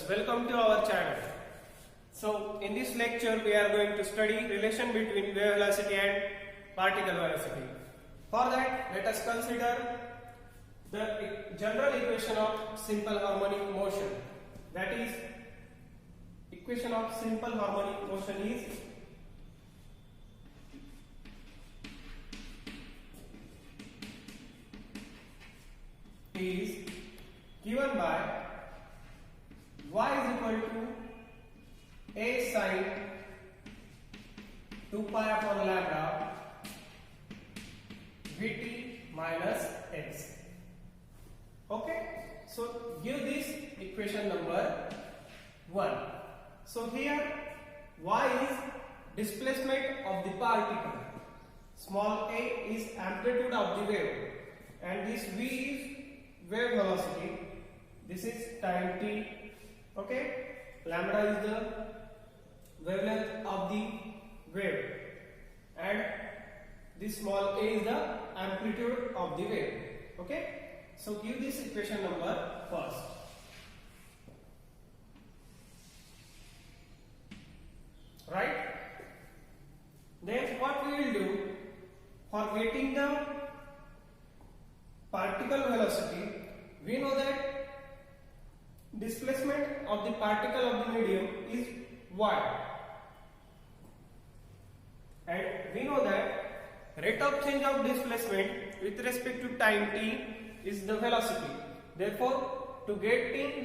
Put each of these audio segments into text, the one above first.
welcome to our channel. So in this lecture we are going to study relation between wave velocity and particle velocity. For that, let us consider the general equation of simple harmonic motion. That is, equation of simple harmonic motion is given by y is equal to a sin 2 pi upon lambda Vt minus x. Okay, so give this equation number 1. So here y is displacement of the particle, small a is amplitude of the wave, and this v is wave velocity, this is time t. Okay, lambda is the wavelength of the wave and this small a is the amplitude of the wave. Okay, so give this equation number first. Right, then what we will do for getting the particle velocity, we know that displacement of the particle of the medium is y, and we know that rate of change of displacement with respect to time t is the velocity. Therefore, to getting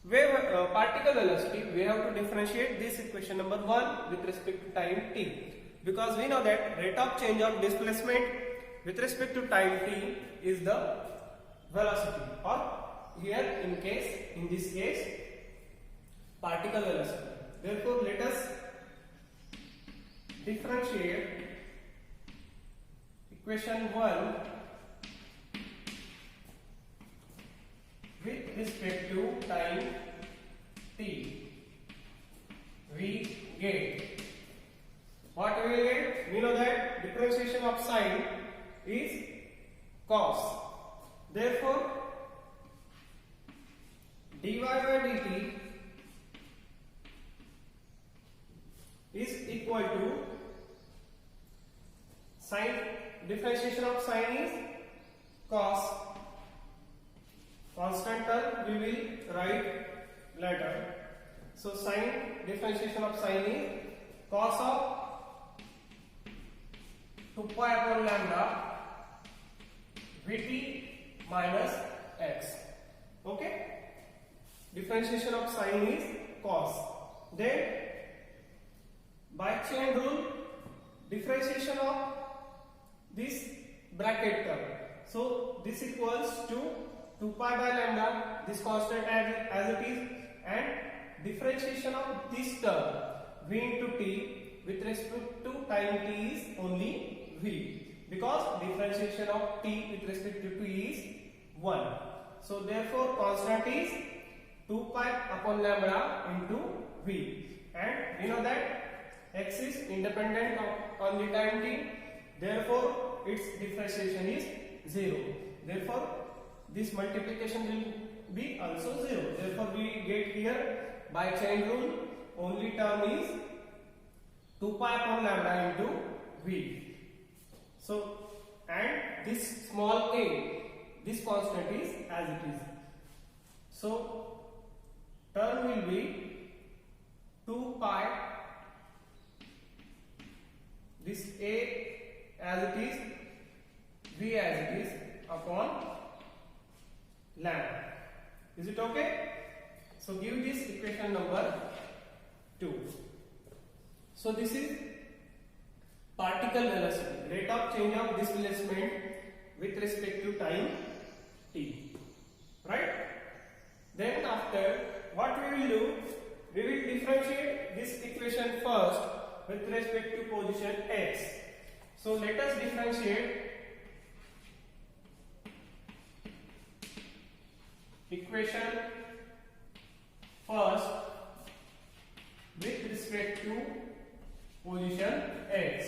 wave particle velocity, we have to differentiate this equation number 1 with respect to time t, because we know that rate of change of displacement with respect to time t is the velocity, or here in this case particle velocity. Therefore, let us differentiate equation 1 with respect to time t. We get what we will get. We know that differentiation of sine is cos. Therefore, dy by dt is equal to sine, differentiation of sine is cos, constant term we will write later. So sine, differentiation of sine is cos of 2 pi upon lambda Vt minus x. Okay, differentiation of sine is cos. Then by chain rule, differentiation of this bracket term. So this equals to 2 pi by lambda, this constant as it is, and differentiation of this term v into t with respect to time t is only v, because differentiation of t with respect to t is 1. So therefore constant is 2 pi upon lambda into v, and we know that x is independent on the time t, therefore its differentiation is 0. Therefore this multiplication will be also 0. Therefore we get here by chain rule only term is 2 pi upon lambda into v. So, and this small a, this constant is as it is. So term will be 2 pi, this a as it is, v as it is, upon lambda. Is it okay? So give this equation number 2. So this is particle velocity, rate of change of displacement with respect to time t. Right? Then after, what we will do, we will differentiate this equation first with respect to position x. So let us differentiate equation first with respect to position x.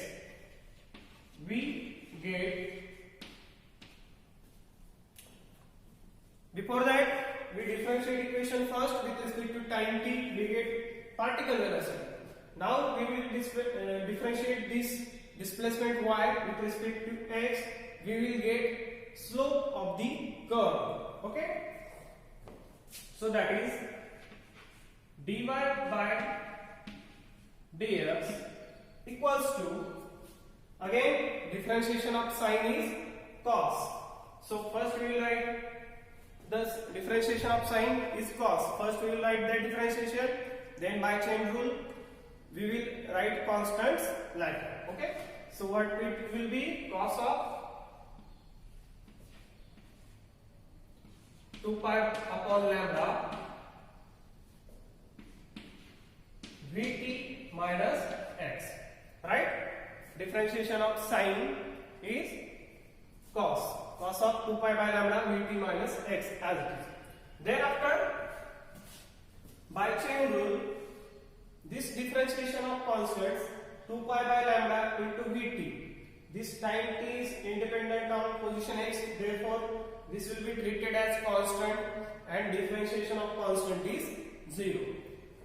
We get, before that we differentiate equation first with respect to time t, we get particle velocity. Now we will differentiate this displacement y with respect to x, we will get slope of the curve. Okay, so that is dy by dx equals to, again differentiation of sine is cos. So first we will write the differentiation of sine is cos. First we will write the differentiation, then by chain rule we will write constants like that. Okay, so what it will be, cos of 2 pi upon lambda Vt minus x, right? Differentiation of sine is cos of 2 pi by lambda Vt minus x as it is. Thereafter, by chain rule, this differentiation of constants 2 pi by lambda into Vt, this time t is independent on position x, therefore this will be treated as constant and differentiation of constant is 0.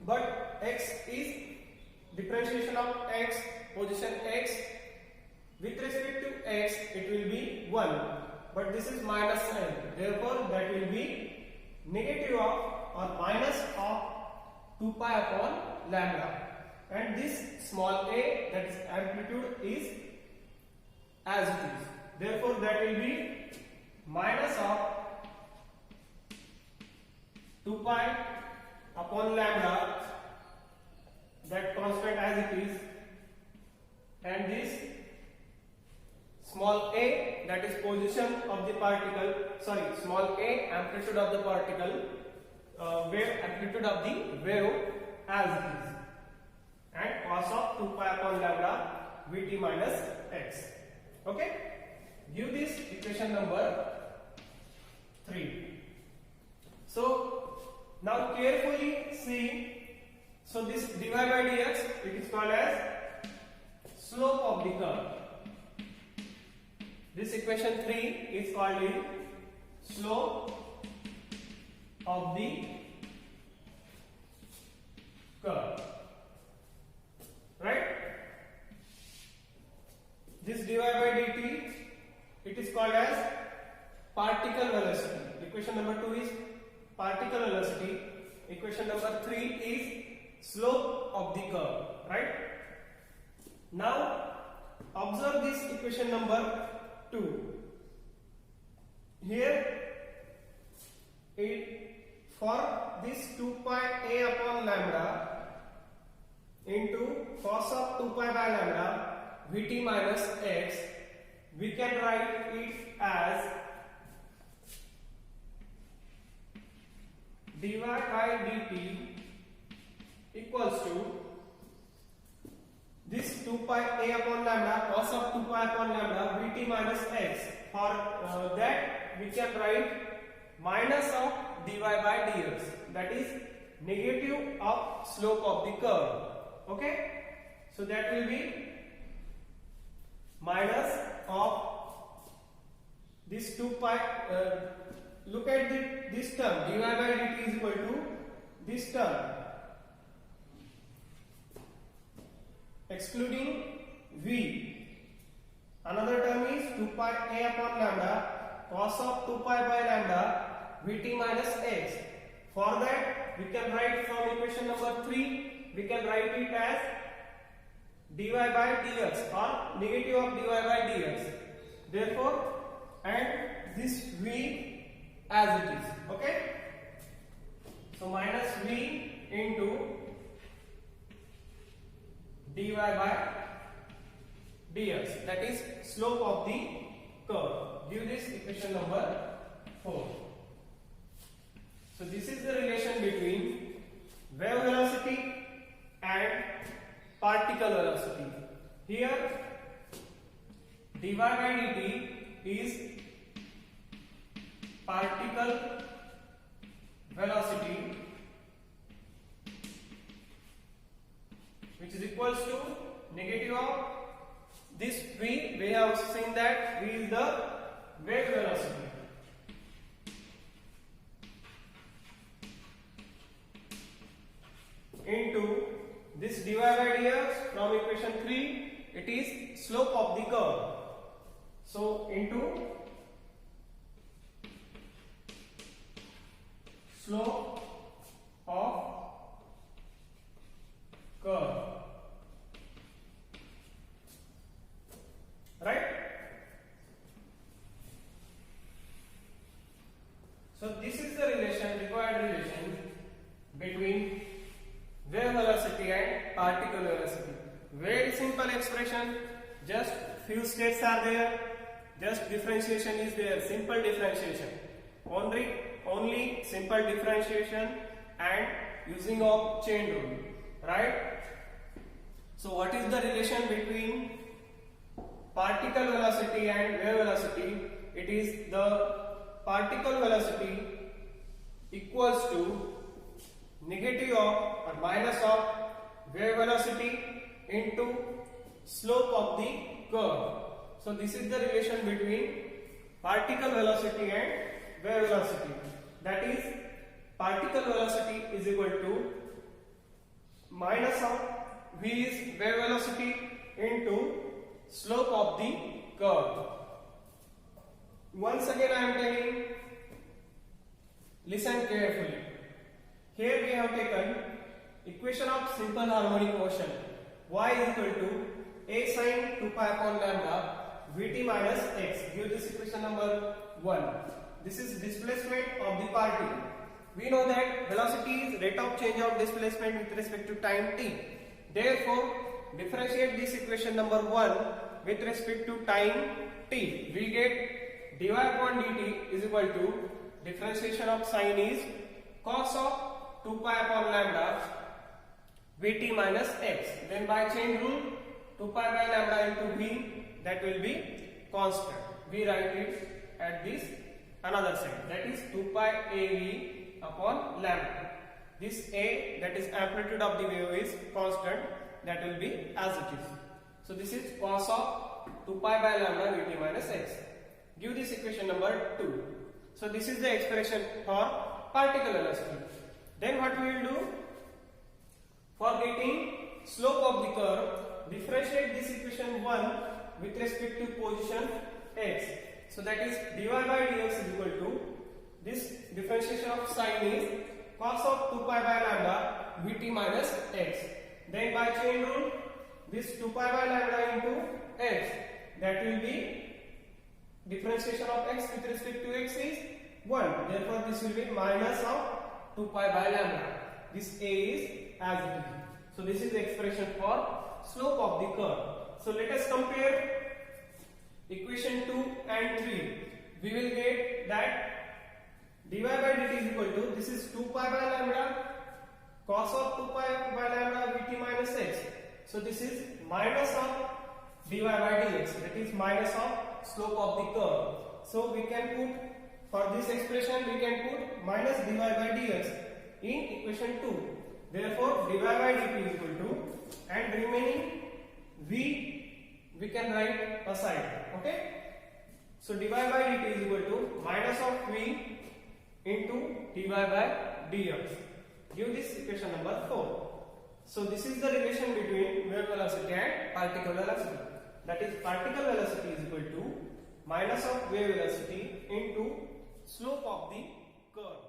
But x is differentiation of x, position x with respect to x, it will be 1, but this is minus sign, therefore that will be negative of or minus of 2 pi upon lambda, and this small a, that is amplitude, is as it is, therefore that will be minus of 2 pi upon lambda, that constant as it is, and this small a, that is position of the particle, small a, amplitude of the particle, wave amplitude of the wave as it is, and cos of 2 pi upon lambda Vt minus x. Okay, give this equation number 3. So now carefully see, so this dy by dx, it is called as slope of the curve. This equation 3 is called the slope of the curve, right? This dy by dt, it is called as particle velocity. Equation number 2 is particle velocity. Equation number 3 is slope of the curve, right? Now observe this equation number 2. Here, for this 2 pi a upon lambda into cos of 2 pi by lambda Vt minus x, we can write it as dy by dt equals to this 2 pi a upon lambda cos of 2 pi upon lambda Vt minus x. For that we can write minus of dy by dx, that is negative of slope of the curve. Okay, so that will be minus of this 2 pi, look at this term, dy by dt is equal to this term, excluding v. Another term is 2 pi a upon lambda cos of 2 pi by lambda Vt minus x. For that we can write from equation number 3, we can write it as dy by dx or negative of dy by dx. Therefore, and this v as it is. Okay, so minus v into dy by dx, that is slope of the curve. Give this equation number 4. So this is the relation between wave velocity and particle velocity. Here dy by dt is particle velocity, which is equals to negative of this v. We have seen that v is the wave velocity. into this dy by dx from equation 3, it is slope of the curve. So into slope of curve, right? So this is the required relation between wave velocity and particle velocity. Very simple expression, just few states are there, just differentiation is there, simple differentiation, only simple differentiation and using of chain rule, right? So what is the relation between particle velocity and wave velocity? It is the particle velocity equals to negative of or minus of wave velocity into slope of the curve. So this is the relation between particle velocity and wave velocity. That is, particle velocity is equal to minus of v is wave velocity into slope of the curve. Once again I am telling, listen carefully. Here we have taken equation of simple harmonic motion. Y is equal to a sin 2 pi upon lambda Vt minus x. Give this equation number 1. This is displacement of the particle. We know that velocity is rate of change of displacement with respect to time t. Therefore, differentiate this equation number 1 with respect to time t. We get dy upon dt is equal to differentiation of sine is cos of 2 pi upon lambda Vt minus x. Then by chain rule, 2 pi by lambda into v, that will be constant. We write it at this another side, that is 2 pi av upon lambda. This a, that is amplitude of the wave, is constant, that will be as it is. So this is cos of 2 pi by lambda Vt minus x. Give this equation number 2. So this is the expression for particle velocity. Then what we will do? For getting slope of the curve, differentiate this equation 1 with respect to position x. So that is dy by dx is equal to, this differentiation of sine is cos of 2 pi by lambda Vt minus x. Then by chain rule, this 2 pi by lambda into x, that will be differentiation of x with respect to x is 1. Therefore this will be minus of 2 pi by lambda. This a is as it is. So this is the expression for slope of the curve. So let us compare equation 2 and 3. We will get that dy by dt is equal to, this is 2 pi by lambda cos of 2 pi by lambda Vt minus x. So this is minus of dy by dx, that is minus of slope of the curve. So we can put, for this expression we can put minus dy by dx in equation 2. Therefore dy by dt is equal to, and remaining v we can write aside. Okay. So dy by dt is equal to minus of v into dy by dx. Give this equation number 4. So this is the relation between wave velocity and particle velocity. That is, particle velocity is equal to minus of wave velocity into slope of the curve.